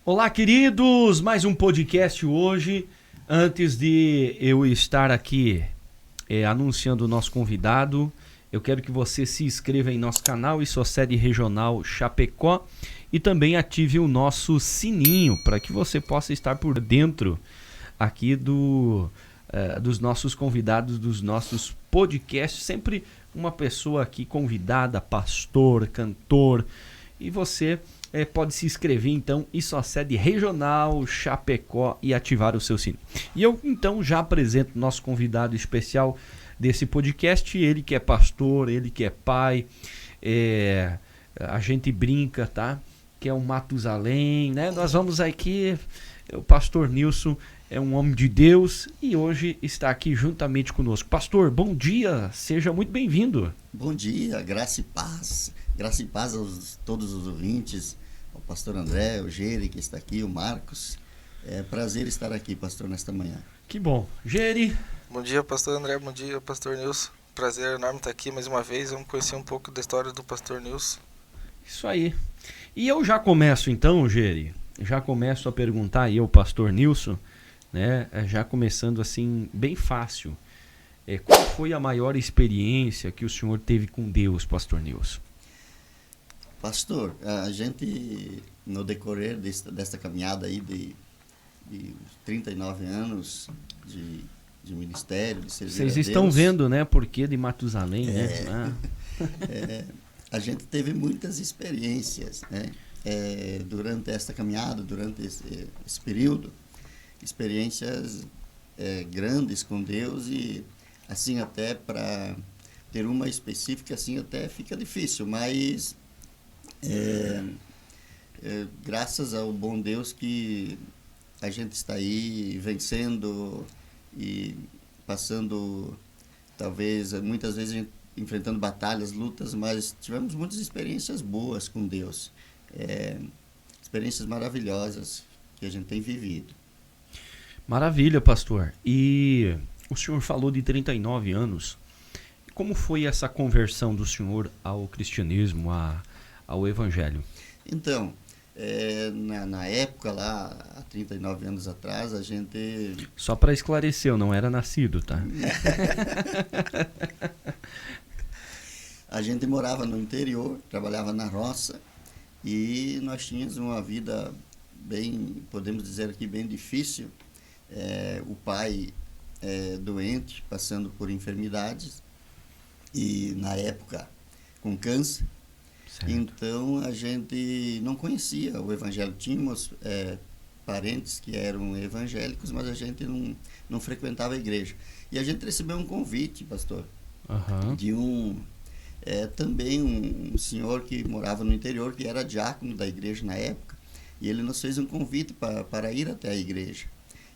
Olá, queridos! Mais um podcast hoje. Antes de eu estar aqui anunciando o nosso convidado, eu quero que você se inscreva em nosso canal Isocede Regional Chapecó e também ative o nosso sininho para que você possa estar por dentro aqui dos nossos convidados, dos nossos podcasts. Sempre uma pessoa aqui convidada, pastor, cantor, e você pode se inscrever então Isocede Regional Chapecó e ativar o seu sininho. E eu então já apresento nosso convidado especial desse podcast, ele que é pastor, ele que é pai, a gente brinca, tá? Que é um Matusalém, né? Nós vamos aqui, o pastor Nilson é um homem de Deus e hoje está aqui juntamente conosco. Pastor, bom dia, seja muito bem-vindo. Bom dia, graça e paz a todos os ouvintes, ao pastor André, o Geri que está aqui, o Marcos. É prazer estar aqui, pastor, nesta manhã. Que bom. Geri. Bom dia, pastor André, bom dia, pastor Nilson. Prazer enorme estar aqui mais uma vez, vamos conhecer um pouco da história do pastor Nilson. Isso aí. E eu já começo então, Geri, já começo a perguntar aí ao pastor Nilson, né, já começando assim, bem fácil. Qual foi a maior experiência que o senhor teve com Deus, pastor Nilson? Pastor, a gente, no decorrer desta caminhada aí de 39 anos de ministério, de servir Vocês a estão Deus, vendo, né, porquê de Matusalém, né? a gente teve muitas experiências, né? Durante esta caminhada, durante esse período, experiências grandes com Deus, e assim até para ter uma específica assim até fica difícil, mas graças ao bom Deus que a gente está aí vencendo e passando, talvez muitas vezes a gente enfrentando batalhas, lutas, mas tivemos muitas experiências boas com Deus, experiências maravilhosas que a gente tem vivido. Maravilha, pastor. E o senhor falou de 39 anos. Como foi essa conversão do senhor ao cristianismo, ao evangelho? Então, na época lá, há 39 anos atrás, a gente... Só para esclarecer, eu não era nascido, tá? A gente morava no interior, trabalhava na roça, e nós tínhamos uma vida bem, podemos dizer aqui, bem difícil. O pai doente, passando por enfermidades, e na época com câncer. Certo. Então a gente não conhecia o evangelho. Tínhamos parentes que eram evangélicos, mas a gente não frequentava a igreja. E a gente recebeu um convite, pastor, de também um senhor que morava no interior, que era diácono da igreja na época, e ele nos fez um convite para ir até a igreja.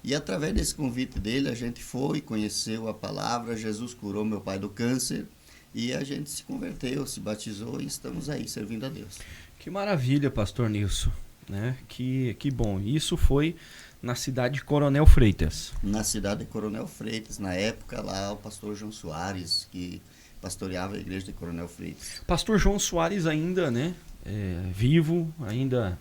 E através desse convite dele, a gente foi, conheceu a palavra, Jesus curou meu pai do câncer, e a gente se converteu, se batizou e estamos aí servindo a Deus. Que maravilha, pastor Nilson, né? Que bom. Isso foi na cidade de Coronel Freitas. Na cidade de Coronel Freitas, na época lá o pastor João Soares, que pastoreava a igreja de Coronel Freitas. Pastor João Soares ainda, né? Vivo, ainda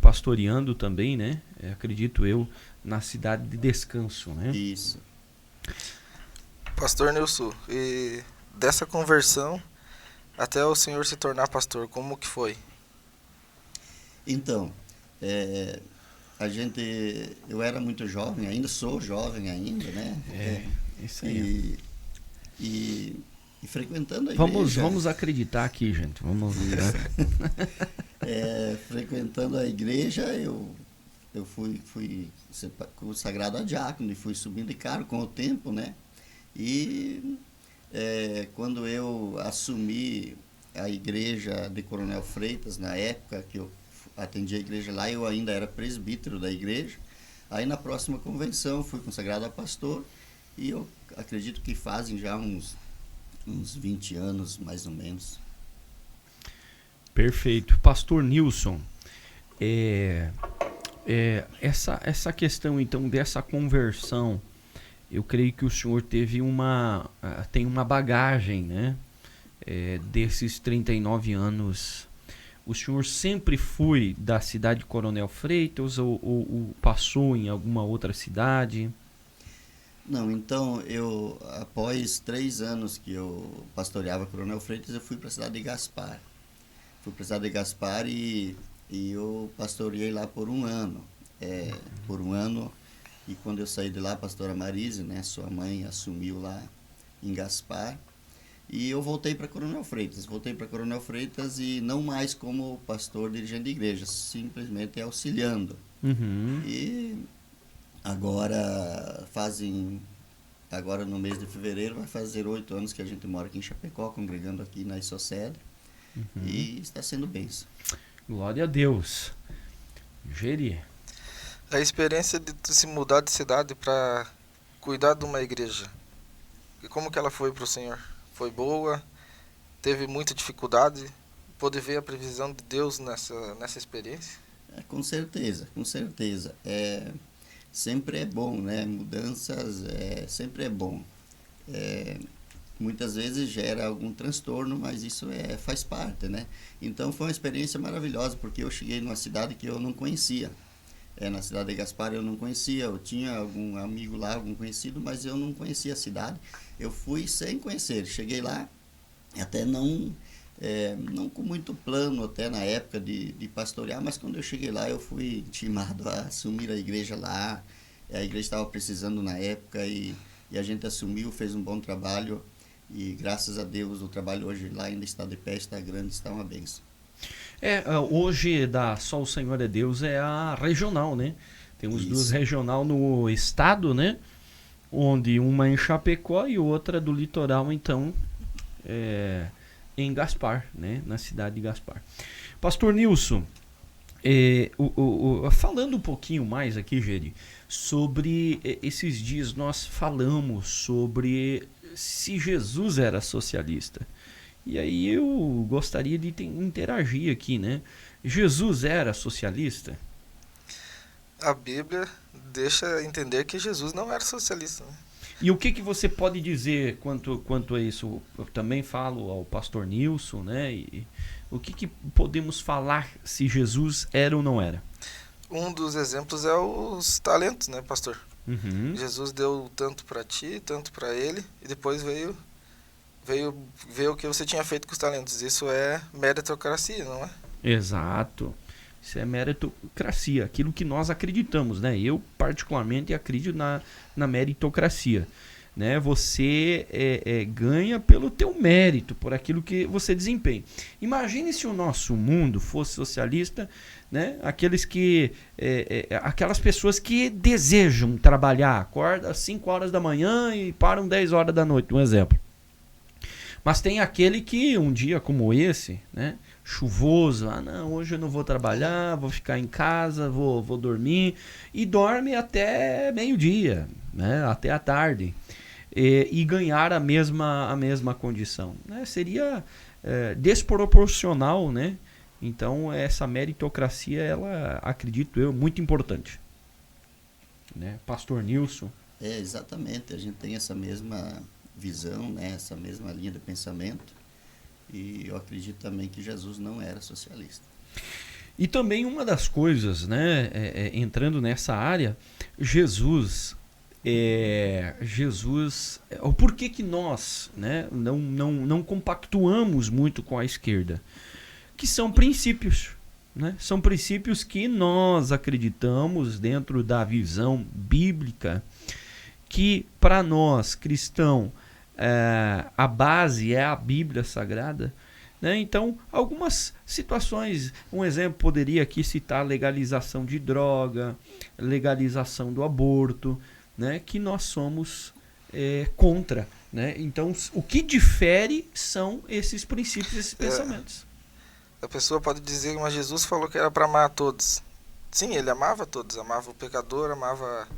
pastoreando também, né? Acredito eu, na cidade de Descanso, né? Isso. Pastor Nilson, e dessa conversão até o senhor se tornar pastor, como que foi? Então, eu era muito jovem, ainda sou jovem ainda, né? Isso aí. E frequentando a igreja... Vamos acreditar aqui, gente. Vamos. Frequentando a igreja, eu fui consagrado a diácono e fui subindo de cargo com o tempo, né? E quando eu assumi a igreja de Coronel Freitas, na época que eu atendi a igreja lá, eu ainda era presbítero da igreja. Aí na próxima convenção fui consagrado a pastor, e eu acredito que fazem já uns 20 anos, mais ou menos. Perfeito. Pastor Nilson, essa questão então dessa conversão, eu creio que o senhor tem uma bagagem, né? Desses 39 anos. O senhor sempre foi da cidade de Coronel Freitas ou passou em alguma outra cidade? Não, então eu, após 3 anos que eu pastoreava Coronel Freitas, eu fui para a cidade de Gaspar. Fui para a cidade de Gaspar e eu pastoreei lá por um ano. Por um ano, e quando eu saí de lá, a pastora Marise, né, sua mãe, assumiu lá em Gaspar. E eu voltei para Coronel Freitas. Voltei para Coronel Freitas e não mais como pastor dirigente de igreja, simplesmente auxiliando. Uhum. E agora no mês de fevereiro, vai fazer 8 anos que a gente mora aqui em Chapecó, congregando aqui na Isoced. Uhum. E está sendo bênção. Glória a Deus. Geri. A experiência de tu se mudar de cidade para cuidar de uma igreja, e como que ela foi para o Senhor? Foi boa? Teve muita dificuldade? Pôde ver a previsão de Deus nessa experiência? Com certeza, com certeza. Sempre é bom, né? Mudanças sempre é bom. Muitas vezes gera algum transtorno, mas isso faz parte, né? Então foi uma experiência maravilhosa, porque eu cheguei numa cidade que eu não conhecia. Na cidade de Gaspar eu não conhecia, eu tinha algum amigo lá, algum conhecido, mas eu não conhecia a cidade. Eu fui sem conhecer, cheguei lá, até não com muito plano até na época de pastorear, mas quando eu cheguei lá eu fui intimado a assumir a igreja lá. A igreja estava precisando na época e a gente assumiu, fez um bom trabalho e graças a Deus o trabalho hoje lá ainda está de pé, está grande, está uma bênção. Hoje da Só o Senhor é Deus é a regional, né? Temos Isso. 2 regional no estado, né? Onde uma em Chapecó e outra do litoral, então, em Gaspar, né? Na cidade de Gaspar. Pastor Nilson, falando um pouquinho mais aqui, Geri, sobre esses dias nós falamos sobre se Jesus era socialista. E aí eu gostaria de interagir aqui, né? Jesus era socialista? A Bíblia deixa entender que Jesus não era socialista, né? E o que você pode dizer quanto a isso? Eu também falo ao pastor Nilson, né? E o que podemos falar se Jesus era ou não era? Um dos exemplos é os talentos, né, pastor? Uhum. Jesus deu tanto para ti, tanto para ele, e depois veio ver o que você tinha feito com os talentos. Isso é meritocracia, não é? Exato. Isso é meritocracia, aquilo que nós acreditamos, né? Eu particularmente acredito na meritocracia, né? Você ganha pelo teu mérito, por aquilo que você desempenha. Imagine se o nosso mundo fosse socialista, né? Aquelas pessoas que desejam trabalhar, acordam às 5 horas da manhã e param 10 horas da noite, um exemplo. Mas tem aquele que, um dia como esse, né, chuvoso, não, hoje eu não vou trabalhar, vou ficar em casa, vou dormir, e dorme até meio-dia, né, até a tarde, e ganhar a mesma condição, né? Seria desproporcional, né? Então essa meritocracia, ela, acredito eu, muito importante, né? Pastor Nilson. Exatamente, a gente tem essa mesma visão, né, essa mesma linha de pensamento, e eu acredito também que Jesus não era socialista. E também uma das coisas, né, entrando nessa área, Jesus, o porquê que nós, né, não compactuamos muito com a esquerda? Que são princípios, né? São princípios que nós acreditamos dentro da visão bíblica, que para nós, cristãos, a base é a Bíblia Sagrada, né? Então, algumas situações, um exemplo poderia aqui citar legalização de droga, legalização do aborto, né? Que nós somos contra, né? Então, o que difere são esses princípios, esses pensamentos. A pessoa pode dizer, mas Jesus falou que era para amar a todos. Sim, ele amava todos, amava o pecador, amava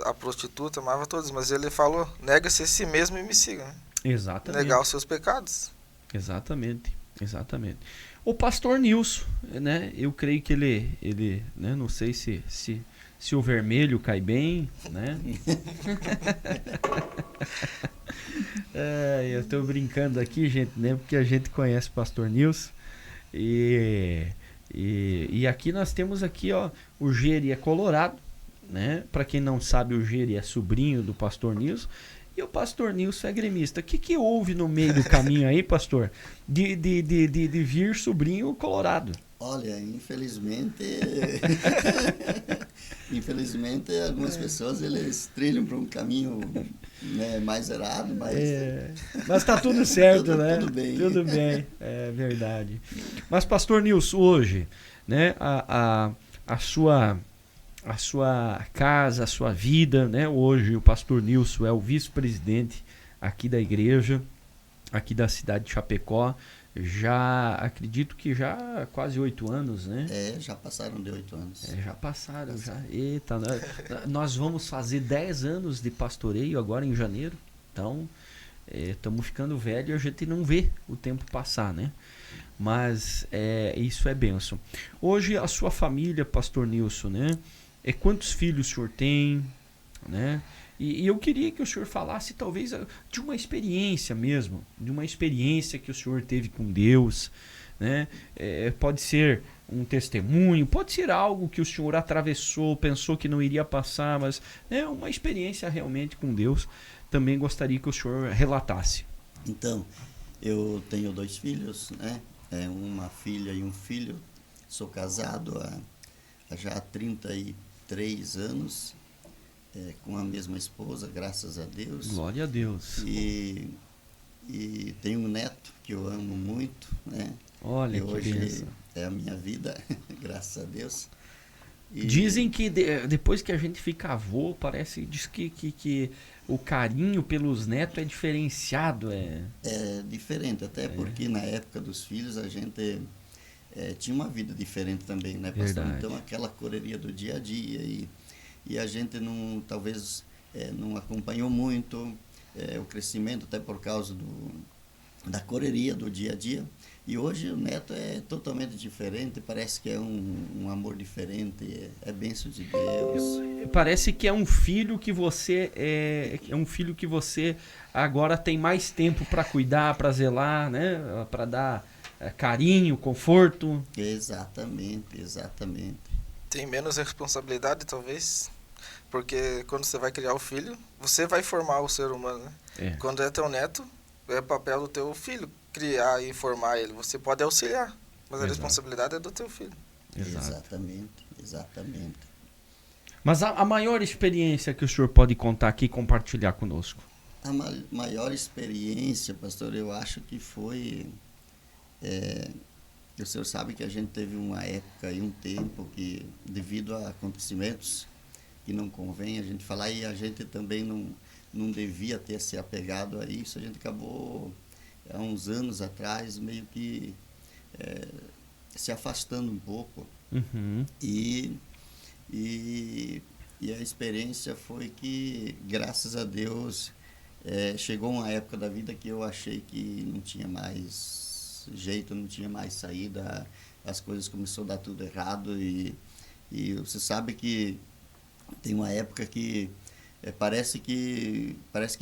a prostituta, amava todos, mas ele falou, nega-se a si mesmo e me siga, né? Exatamente. Negar os seus pecados. Exatamente. O pastor Nilson, né? Eu creio que ele, né? Não sei se o vermelho cai bem, né? Eu estou brincando aqui, gente, né? Porque a gente conhece o pastor Nilson. E E aqui nós temos aqui, ó, o Geri é colorado, né? Para quem não sabe, o Geri é sobrinho do pastor Nilson. E o pastor Nilson é gremista. O que houve no meio do caminho aí, pastor? De vir sobrinho colorado. Olha, infelizmente, infelizmente algumas pessoas eles trilham para um caminho, né, mais errado, mas tá tudo certo, né? Tudo bem. Tudo bem, é verdade. Mas pastor Nilson, hoje, né, a sua casa, a sua vida, né? Hoje o pastor Nilson é o vice-presidente aqui da igreja, aqui da cidade de Chapecó. Já acredito que já há quase 8 anos, né? Já passaram de 8 anos. Já passaram, já. Eita, nós vamos fazer 10 anos de pastoreio agora em janeiro. Então, estamos ficando velhos e a gente não vê o tempo passar, né? Mas isso é bênção. Hoje a sua família, pastor Nilson, né? Quantos filhos o senhor tem, né? E eu queria que o senhor falasse talvez de uma experiência mesmo, de uma experiência que o senhor teve com Deus, né? Pode ser um testemunho, pode ser algo que o senhor atravessou, pensou que não iria passar, mas uma experiência realmente com Deus. Também gostaria que o senhor relatasse. Então, eu tenho 2 filhos, né? Uma filha e um filho. Sou casado há já 33 anos. Com a mesma esposa, graças a Deus. Glória a Deus. E tenho um neto que eu amo muito, né? Olha, e que hoje bênção. é a minha vida, graças a Deus. Dizem que depois que a gente fica avô, diz que o carinho pelos netos é diferenciado. É diferente, até porque na época dos filhos a gente tinha uma vida diferente também, né, pastor? Verdade. Então aquela correria do dia a dia e a gente talvez não acompanhou muito o crescimento, até por causa da correria do dia a dia. E hoje o neto é totalmente diferente, parece que é um amor diferente, é bênção de Deus. Parece que é um filho que você agora tem mais tempo para cuidar, para zelar, né? Para dar carinho, conforto. Exatamente. Tem menos responsabilidade, talvez. Porque quando você vai criar o filho, você vai formar o ser humano, né? Quando é teu neto, é papel do teu filho criar e formar ele. Você pode auxiliar, mas a responsabilidade é do teu filho. Exatamente. Mas a maior experiência que o senhor pode contar aqui e compartilhar conosco? A maior experiência, pastor, eu acho que foi... o senhor sabe que a gente teve uma época e um tempo que, devido a acontecimentos que não convém a gente falar, e a gente também não devia ter se apegado a isso, a gente acabou, há uns anos atrás, meio que se afastando um pouco. Uhum. E a experiência foi que, graças a Deus, chegou uma época da vida que eu achei que não tinha mais jeito, não tinha mais saída, as coisas começaram a dar tudo errado e você sabe que tem uma época que parece que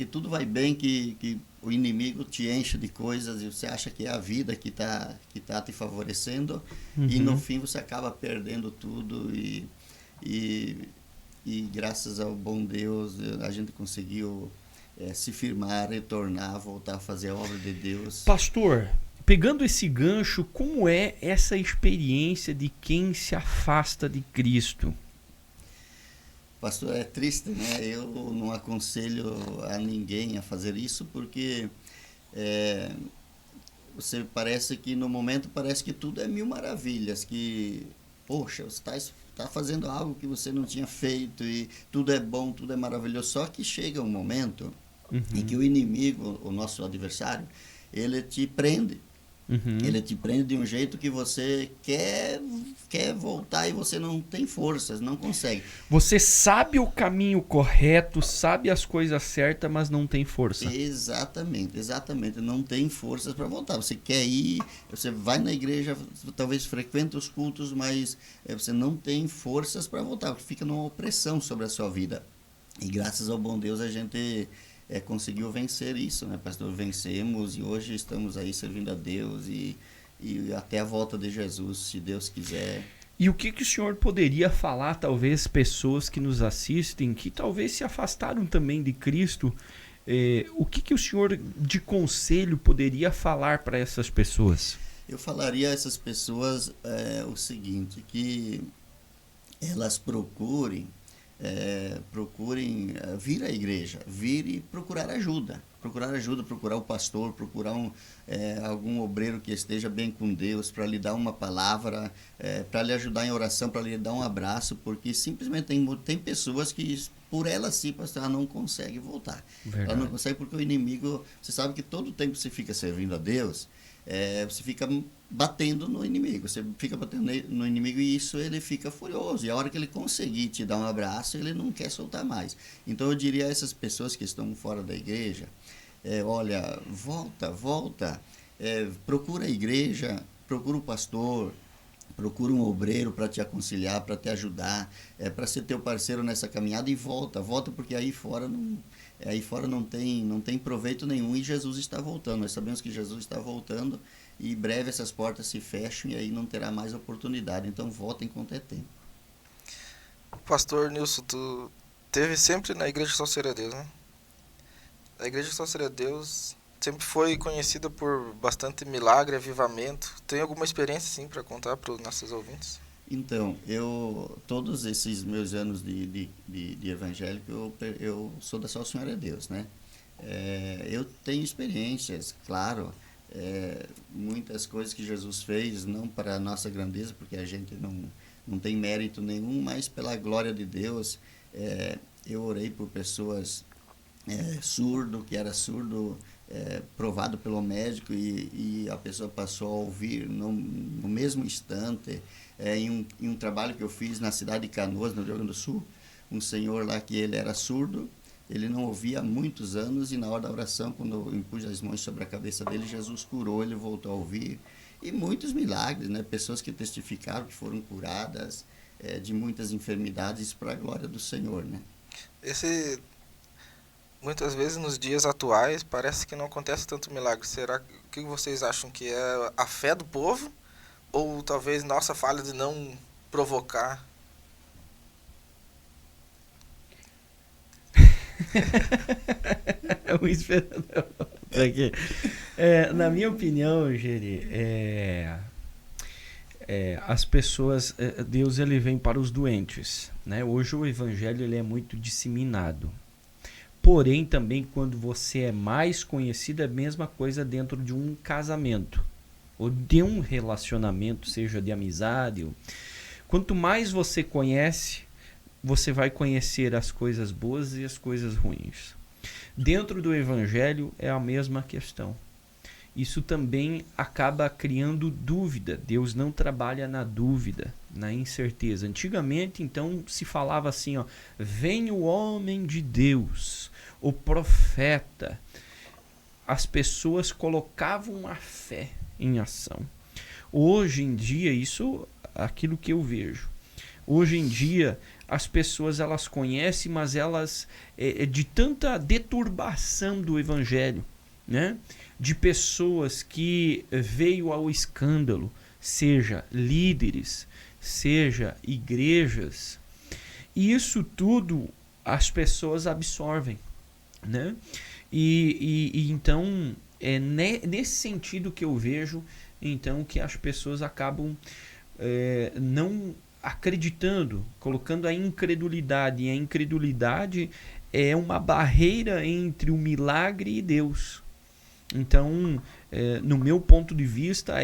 tudo vai bem, que o inimigo te enche de coisas e você acha que é a vida que tá te favorecendo. Uhum. E no fim você acaba perdendo tudo e graças ao bom Deus a gente conseguiu se firmar, retornar, voltar a fazer a obra de Deus. Pastor, pegando esse gancho, como é essa experiência de quem se afasta de Cristo? Pastor, é triste, né? Eu não aconselho a ninguém a fazer isso porque você parece que no momento parece que tudo é mil maravilhas, que poxa, você está fazendo algo que você não tinha feito e tudo é bom, tudo é maravilhoso, só que chega um momento em que o inimigo, o nosso adversário, ele te prende. Uhum. Ele te prende de um jeito que você quer voltar e você não tem forças, não consegue. Você sabe o caminho correto, sabe as coisas certas, mas não tem força. Exatamente. Não tem forças para voltar. Você quer ir, você vai na igreja, talvez frequenta os cultos, mas você não tem forças para voltar, porque fica numa opressão sobre a sua vida. E graças ao bom Deus a gente conseguiu vencer isso, né, pastor? Vencemos e hoje estamos aí servindo a Deus e e até a volta de Jesus, se Deus quiser. E o que o senhor poderia falar, talvez, pessoas que nos assistem, que talvez se afastaram também de Cristo, o que o senhor de conselho poderia falar para essas pessoas? Eu falaria a essas pessoas o seguinte, que elas procurem vir à igreja, vir e procurar ajuda, procurar o pastor, procurar algum obreiro que esteja bem com Deus, para lhe dar uma palavra, para lhe ajudar em oração, para lhe dar um abraço, porque simplesmente tem pessoas que, por ela sim, pastor, ela não consegue voltar. Verdade. Ela não consegue porque o inimigo, você sabe que todo tempo que você fica servindo a Deus, você fica batendo no inimigo, você fica batendo no inimigo e isso ele fica furioso, e a hora que ele conseguir te dar um abraço, ele não quer soltar mais. Então eu diria a essas pessoas que estão fora da igreja, olha, volta, procura a igreja, procura o pastor, procura um obreiro para te aconselhar, para te ajudar, para ser teu parceiro nessa caminhada, e volta porque aí fora não tem proveito nenhum, e Jesus está voltando. Nós sabemos que Jesus está voltando e em breve essas portas se fecham e aí não terá mais oportunidade. Então volta enquanto é tempo. Pastor Nilson, tu teve sempre na Igreja Só Seria Deus, né? A Igreja Só Seria Deus sempre foi conhecida por bastante milagre, avivamento. Tem alguma experiência, sim, para contar para os nossos ouvintes? Então, todos esses meus anos de evangélico, eu sou da Só Senhora Deus, né? Eu tenho experiências, claro, muitas coisas que Jesus fez, não para a nossa grandeza, porque a gente não tem mérito nenhum, mas pela glória de Deus. Eu orei por pessoas que era surdo, provado pelo médico, e a pessoa passou a ouvir no mesmo instante. Em um trabalho que eu fiz na cidade de Canoas, no Rio Grande do Sul, um senhor lá que ele era surdo, ele não ouvia há muitos anos, e na hora da oração, quando eu impus as mãos sobre a cabeça dele, Jesus curou, ele voltou a ouvir. E muitos milagres, né? Pessoas que testificaram que foram curadas de muitas enfermidades, para a glória do Senhor, né? Muitas vezes nos dias atuais parece que não acontece tanto milagre. Será que vocês acham que é a fé do povo, ou talvez nossa falha de não provocar? Na minha opinião, Geri, as pessoas, Deus ele vem para os doentes, né? Hoje o evangelho ele é muito disseminado. Porém, também quando você é mais conhecido, é a mesma coisa dentro de um casamento ou de um relacionamento, seja de amizade. Quanto mais você conhece, você vai conhecer as coisas boas e as coisas ruins. Dentro do evangelho é a mesma questão. Isso também acaba criando dúvida. Deus não trabalha na dúvida, na incerteza. Antigamente, então, se falava assim, vem o homem de Deus, o profeta. As pessoas colocavam a fé em ação. Hoje em dia, aquilo que eu vejo. Hoje em dia, as pessoas elas conhecem, mas elas de tanta deturbação do evangelho, né? De pessoas que veio ao escândalo, seja líderes, seja igrejas, e isso tudo as pessoas absorvem, né? E então é nesse sentido que eu vejo então que as pessoas acabam não acreditando, colocando a incredulidade, e a incredulidade é uma barreira entre o milagre e Deus. Então, no meu ponto de vista,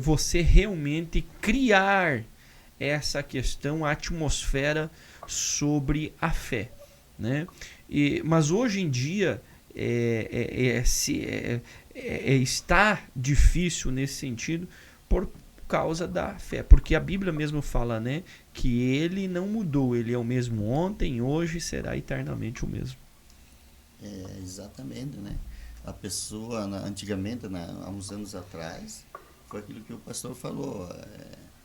você realmente criar essa questão, a atmosfera sobre a fé, né? Mas hoje em dia está difícil nesse sentido por causa da fé, porque a Bíblia mesmo fala, né, que ele não mudou, ele é o mesmo ontem, hoje, será eternamente o mesmo. Exatamente, né? A pessoa, antigamente, há uns anos atrás, foi aquilo que o pastor falou,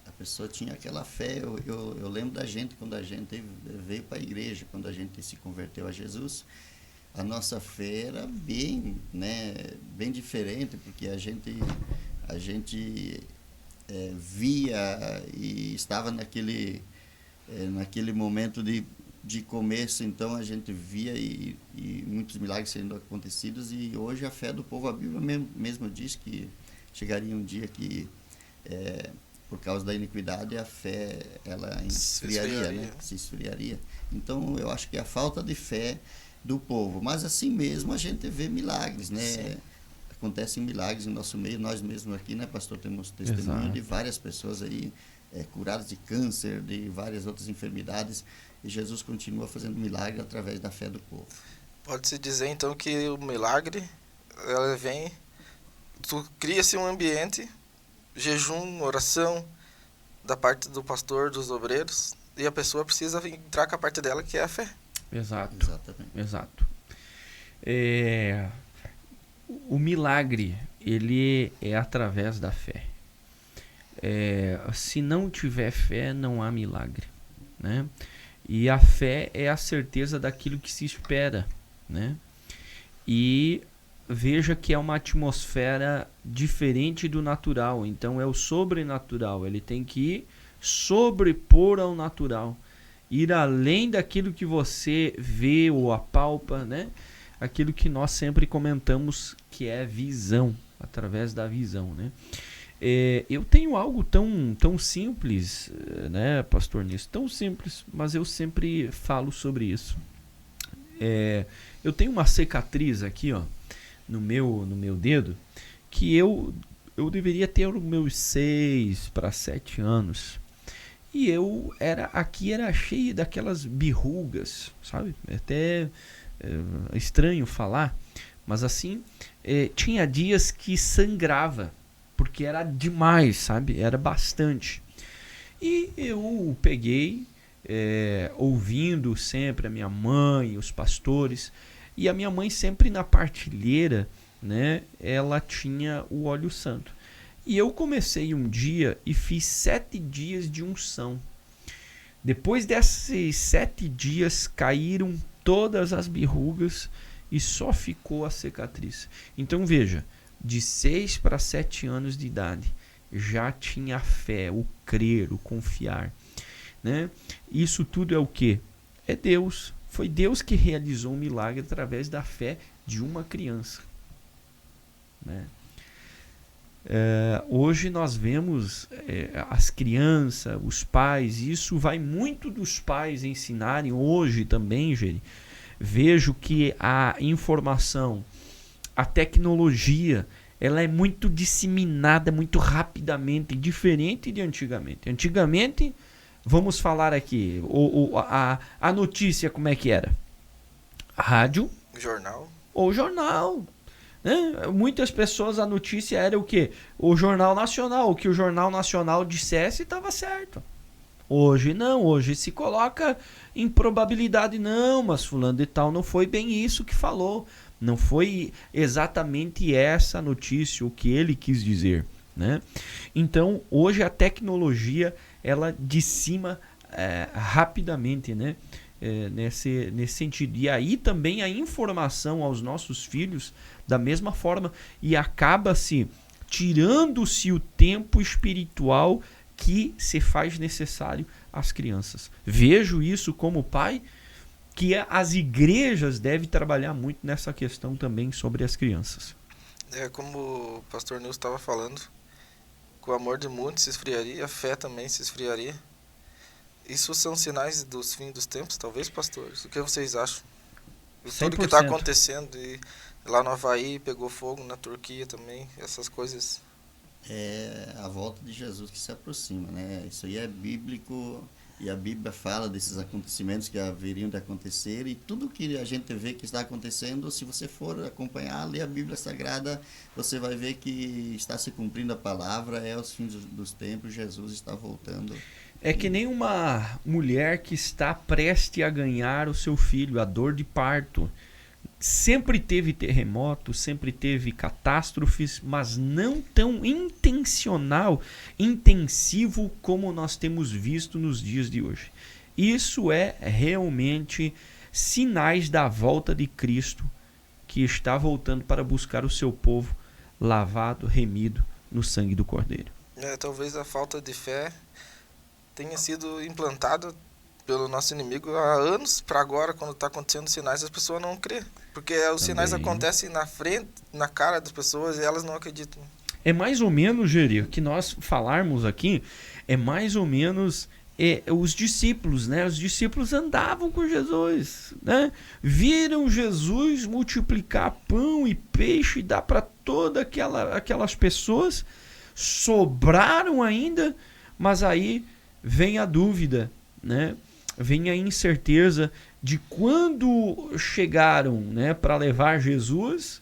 a pessoa tinha aquela fé. Eu lembro da gente, quando a gente veio para a igreja, quando a gente se converteu a Jesus, a nossa fé era bem diferente, porque a gente a gente via e estava naquele momento de começo, então a gente via e muitos milagres sendo acontecidos, e hoje a fé do povo, a Bíblia mesmo diz que chegaria um dia que por causa da iniquidade a fé ela esfriaria, né? Se esfriaria. Então eu acho que a falta de fé do povo, mas assim mesmo a gente vê milagres, né? Sim. Acontecem milagres no nosso meio, nós mesmos aqui, né, pastor, temos testemunho Exato. De várias pessoas aí curadas de câncer, de várias outras enfermidades, e Jesus continua fazendo milagre através da fé do povo. Pode-se dizer então que o milagre, ela vem, cria-se um ambiente, jejum, oração, da parte do pastor, dos obreiros, e a pessoa precisa entrar com a parte dela, que é a fé. Exato. Exatamente. Exato. O milagre, ele é através da fé. Se não tiver fé, não há milagre, né? E a fé é a certeza daquilo que se espera, né? E veja que é uma atmosfera diferente do natural. Então é o sobrenatural. Ele tem que ir sobrepor ao natural, ir além daquilo que você vê ou apalpa, né? Aquilo que nós sempre comentamos que é visão, através da visão, né? Eu tenho algo tão simples, né, pastor Nisso? Tão simples, mas eu sempre falo sobre isso. Eu tenho uma cicatriz aqui, ó, no meu dedo, que eu deveria ter os meus 6 para 7 anos. E aqui era cheio daquelas birrugas, sabe? Até estranho falar, mas assim, tinha dias que sangrava, porque era demais, sabe? Era bastante. E eu peguei, ouvindo sempre a minha mãe, os pastores, e a minha mãe sempre na partilheira, né? Ela tinha o óleo santo. E eu comecei um dia e fiz 7 dias de unção. Depois desses 7 dias, caíram todas as birrugas e só ficou a cicatriz. Então veja, de 6 para 7 anos de idade, já tinha a fé, o crer, o confiar, né? Isso tudo é o quê? É Deus. Foi Deus que realizou um milagre através da fé de uma criança, né? Hoje nós vemos as crianças, os pais, isso vai muito dos pais ensinarem hoje também, Geri. Vejo que a informação, a tecnologia, ela é muito disseminada muito rapidamente, diferente de antigamente. Antigamente, vamos falar aqui, a notícia como é que era? Rádio, jornal ou jornal. Muitas pessoas, a notícia era o quê? O Jornal Nacional. O que o Jornal Nacional dissesse estava certo. Hoje não, hoje se coloca em probabilidade. Não, mas fulano de tal não foi bem isso que falou. Não foi exatamente essa notícia, o que ele quis dizer, né? Então, hoje a tecnologia, ela dissima rapidamente, né? Nesse sentido. E aí também a informação aos nossos filhos da mesma forma, e acaba-se tirando-se o tempo espiritual que se faz necessário às crianças. Vejo isso como pai, que as igrejas devem trabalhar muito nessa questão também sobre as crianças. Como o pastor Nilson estava falando, com o amor de muitos se esfriaria, a fé também se esfriaria. Isso são sinais dos fins dos tempos, talvez, pastores? O que vocês acham? Tudo que está acontecendo, e lá no Havaí pegou fogo, na Turquia também, essas coisas. É a volta de Jesus que se aproxima, né? Isso aí é bíblico, e a Bíblia fala desses acontecimentos que haveriam de acontecer, e tudo que a gente vê que está acontecendo, se você for acompanhar, ler a Bíblia Sagrada, você vai ver que está se cumprindo a palavra, é os fins dos tempos, Jesus está voltando. É que nem uma mulher que está prestes a ganhar o seu filho, a dor de parto. Sempre teve terremoto, sempre teve catástrofes, mas não tão intensivo como nós temos visto nos dias de hoje. Isso é realmente sinais da volta de Cristo, que está voltando para buscar o seu povo lavado, remido no sangue do Cordeiro. Talvez a falta de fé tenha sido implantada pelo nosso inimigo há anos, para agora, quando está acontecendo sinais, as pessoas não crê. Porque os sinais acontecem na frente, na cara das pessoas, e elas não acreditam. É mais ou menos, Geri, que nós falarmos aqui, é mais ou menos os discípulos, né? Os discípulos andavam com Jesus, né? Viram Jesus multiplicar pão e peixe, dar para todas aquelas pessoas, sobraram ainda, mas aí vem a dúvida, né? Vem a incerteza de quando chegaram, né, para levar Jesus,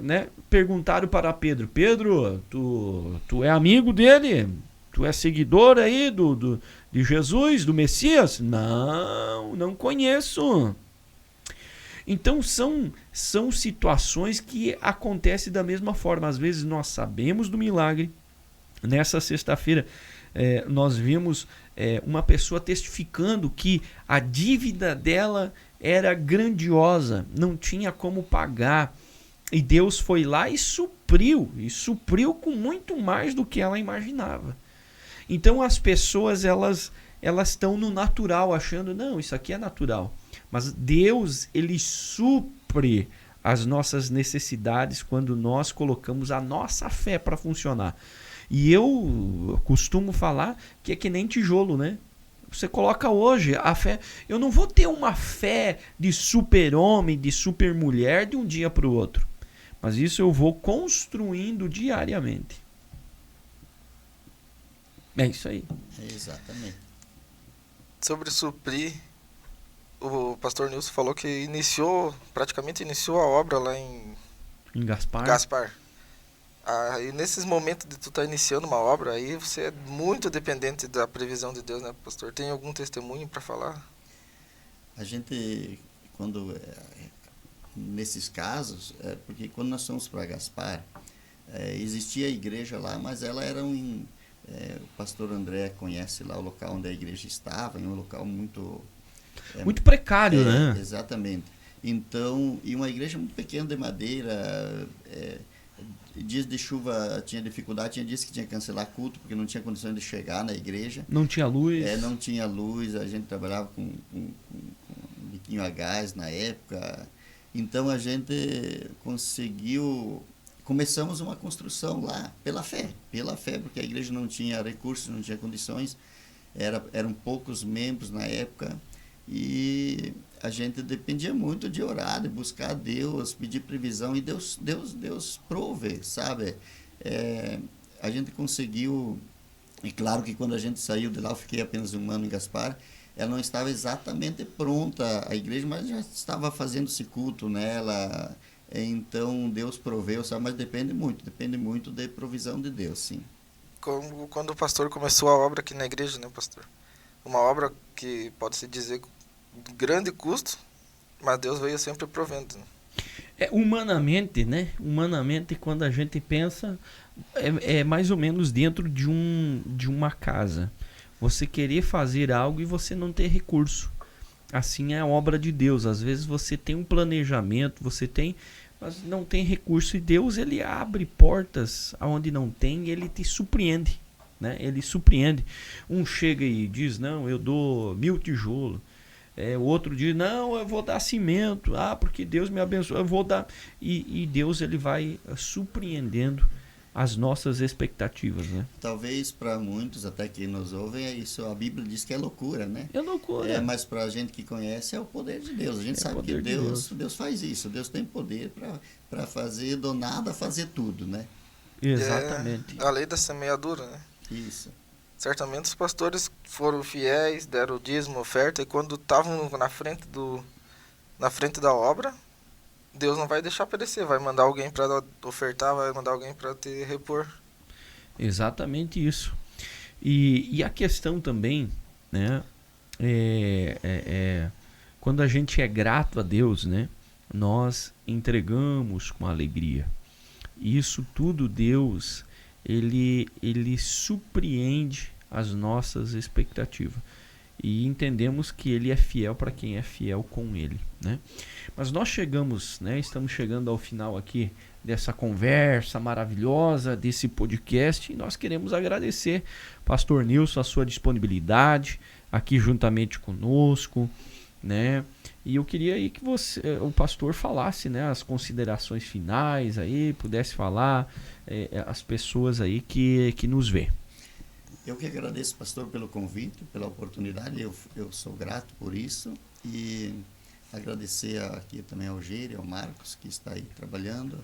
né, perguntaram para Pedro: Pedro, tu é amigo dele? Tu é seguidor aí de Jesus, do Messias? Não conheço. Então são situações que acontecem da mesma forma. Às vezes nós sabemos do milagre. Nessa sexta-feira nós vimos uma pessoa testificando que a dívida dela era grandiosa, não tinha como pagar. E Deus foi lá e supriu com muito mais do que ela imaginava. Então as pessoas elas estão no natural, achando, não, isso aqui é natural. Mas Deus, ele supre as nossas necessidades quando nós colocamos a nossa fé para funcionar. E eu costumo falar que é que nem tijolo, né? Você coloca hoje a fé. Eu não vou ter uma fé de super-homem, de super-mulher de um dia para o outro. Mas isso eu vou construindo diariamente. É isso aí. Exatamente. Sobre suprir, o pastor Nilson falou que praticamente iniciou a obra lá em Gaspar. E nesses momentos de tu estar iniciando uma obra, aí você é muito dependente da previsão de Deus, né, pastor? Tem algum testemunho para falar? A gente, nesses casos, porque quando nós fomos para Gaspar, existia a igreja lá, mas ela era o pastor André conhece lá o local onde a igreja estava, em um local muito precário, né? Exatamente. Então, e uma igreja muito pequena de madeira, dias de chuva tinha dificuldade, tinha dias que tinha que cancelar culto porque não tinha condições de chegar na igreja. Não tinha luz. Não tinha luz, a gente trabalhava com biquinho a gás na época. Então a gente começamos uma construção lá pela fé, porque a igreja não tinha recursos, não tinha condições, eram poucos membros na época, e a gente dependia muito de orar, de buscar Deus, pedir previsão, e Deus provê, sabe? A gente conseguiu, e claro que quando a gente saiu de lá, eu fiquei apenas um ano em Gaspar, ela não estava exatamente pronta, a igreja, mas já estava fazendo-se culto nela, então Deus proveu, sabe? Mas depende muito da provisão de Deus, sim. Como quando o pastor começou a obra aqui na igreja, né, pastor? Uma obra que pode-se dizer de grande custo, mas Deus veio sempre provendo. Humanamente, né? Humanamente, quando a gente pensa, é mais ou menos dentro de uma casa. Você querer fazer algo e você não ter recurso. Assim é a obra de Deus. Às vezes você tem um planejamento, mas não tem recurso. E Deus, ele abre portas onde não tem, ele te surpreende, né? Ele surpreende. Um chega e diz, não, eu dou 1000 tijolos. O outro diz, não, eu vou dar cimento. Porque Deus me abençoou, eu vou dar. E Deus, ele vai surpreendendo as nossas expectativas, né? Talvez para muitos, até que nos ouvem, isso a Bíblia diz que é loucura, né? É loucura. Mas para a gente que conhece, é o poder de Deus. A gente sabe que Deus faz isso. Deus tem poder para fazer do nada, fazer tudo, né? Exatamente. A lei da semeadura, né? Isso. Certamente os pastores foram fiéis, deram o dízimo, oferta, e quando estavam na frente da obra, Deus não vai deixar perecer, vai mandar alguém para ofertar, vai mandar alguém para te repor. Exatamente isso. E a questão também, né, quando a gente é grato a Deus, né, nós entregamos com alegria. Isso tudo Deus, ele surpreende as nossas expectativas. E entendemos que ele é fiel para quem é fiel com ele, né? Mas nós chegamos, né? Estamos chegando ao final aqui dessa conversa maravilhosa, desse podcast. E nós queremos agradecer, Pastor Nilson, a sua disponibilidade aqui juntamente conosco, né? E eu queria aí que o pastor falasse, né, as considerações finais aí, pudesse falar as pessoas aí que nos vê. Eu que agradeço, pastor, pelo convite, pela oportunidade, eu sou grato por isso, e agradecer aqui também ao Gere, ao Marcos, que está aí trabalhando,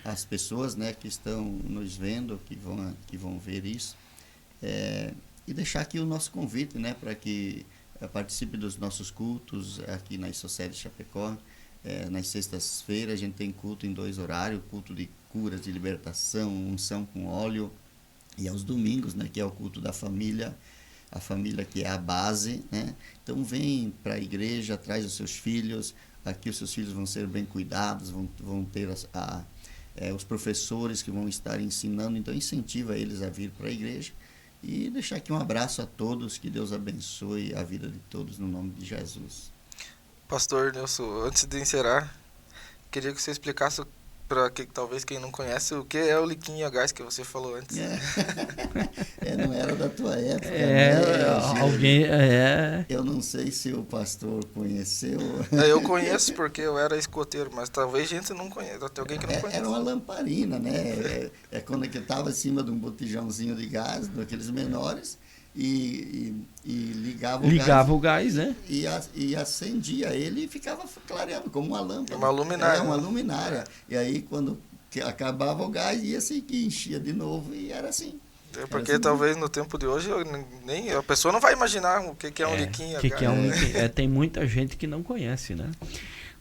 as pessoas, né, que estão nos vendo, que vão ver isso, e deixar aqui o nosso convite, né, para que participe dos nossos cultos aqui na ISOCED Chapecó. Nas sextas-feiras a gente tem culto em 2 horários, culto de curas, de libertação, unção com óleo, e aos domingos, né, que é o culto da família, a família que é a base, né? Então vem para a igreja, traz os seus filhos, aqui os seus filhos vão ser bem cuidados, vão ter os professores que vão estar ensinando, então incentiva eles a vir para a igreja. E deixar aqui um abraço a todos, que Deus abençoe a vida de todos no nome de Jesus. Pastor Nilson, antes de encerrar, queria que você explicasse para talvez quem não conhece o que é o liquinho a gás que você falou antes. Não era da tua época. Eu não sei se o pastor conheceu. Eu conheço porque eu era escoteiro, mas talvez gente não conheça, até alguém que não conhece. Era uma lamparina, né? Conectava acima de um botijãozinho de gás, daqueles menores, e ligava o gás, né? E acendia ele e ficava clareando como uma lâmpada. Uma luminária. Uma luminária. E aí, quando acabava o gás, ia assim, que enchia de novo, e era assim. Porque assim, talvez no tempo de hoje nem a pessoa não vai imaginar o que é um liquinho. Tem muita gente que não conhece, né?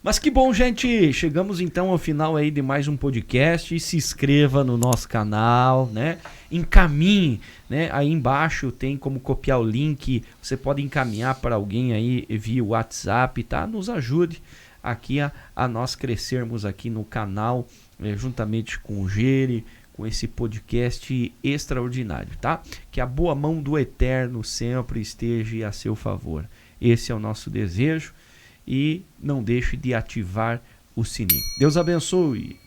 Mas que bom, gente, chegamos então ao final aí de mais um podcast. Se inscreva no nosso canal, né? Encaminhe, né? Aí embaixo tem como copiar o link, você pode encaminhar para alguém aí via WhatsApp, tá? Nos ajude aqui a nós crescermos aqui no canal, juntamente com o Gere, com esse podcast extraordinário, tá? Que a boa mão do Eterno sempre esteja a seu favor. Esse é o nosso desejo. E não deixe de ativar o sininho. Deus abençoe.